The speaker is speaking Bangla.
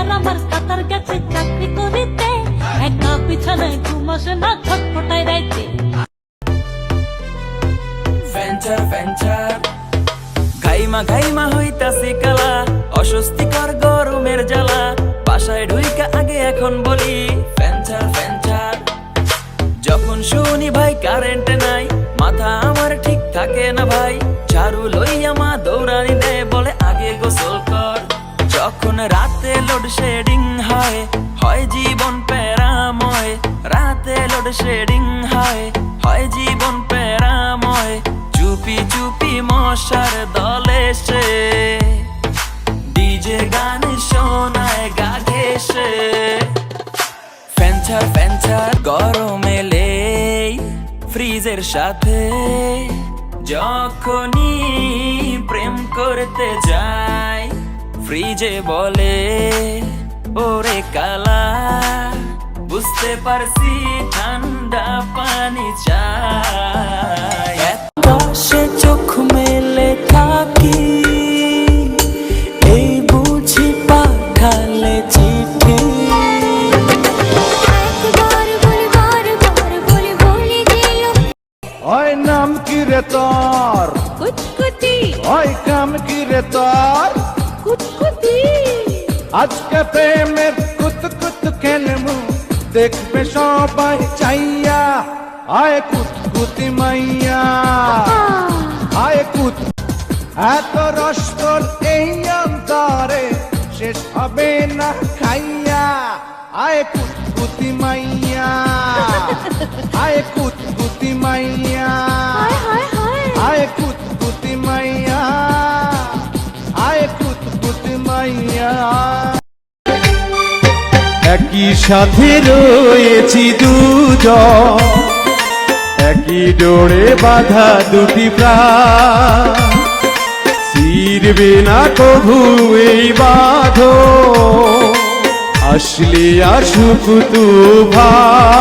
ভাইয়ের আমার কাতার গেছে চাকরি করিতে, একা বিছানায় ঘুম আসে না ছটফটায় রাইতে। ভেঞ্চার ভেঞ্চার গাইমা গাইমা হইতাছে কালা, অস্বস্তিকর গরমের জ্বালা, বাসায় ঢুইকা আগে এখন বলি ভেঞ্চার ভেঞ্চার। যখন শুনি ভাই কারেন্ট নাই, মাথা আমার ঠিক থাকে না ভাই, ঝাড়ু লইয়া মা দৌড়ানি দেয়, বলে আগে গোসল কর। যখন রাতে লোডশেডিং হয়, হয় জীবন প্যারাময়, রাতে লোডশেডিং হয়, হয় জীবন প্যারাময়, চুপি চুপি মশার দলে সে ডিজে গান শোনায় গা ঘেঁষে। ফ্যানচার ফ্যানচার গরমে লেই ফ্রিজের সাথে, যখনই প্রেম করতে যাই ফ্রিজে বলে ওরে কালা, বুঝতে পারছি ঠান্ডা পানি চাই। আকাশে চোখ মেলে থাকি, এই বুঝি পাঠালে চিঠি। ওই নাম কি রে তোর? কুতকুতি ওই কাম কি রে তোর? কুতকুতি আজকে প্রেমের কুতকুত খেলমু, দেখবে সবাই চাইয়া। আয় কুতকুতি মাইয়া, আয় কুত। এত রস তোর এই অন্তরে, শেষ হবে না খাইয়া। আয় কুতকুতি মাইয়া, আয় কুতকুতি মাইয়া, আয় কুতকুতি মাইয়া, আয় কুতকুতি মাইয়া। একই সাথে রয়েছি দুজন, একই ডোরে বাঁধা দুটি প্রাণ, ছিড়বে না কভু এই বাঁধন, আসলে আসুক তুফান।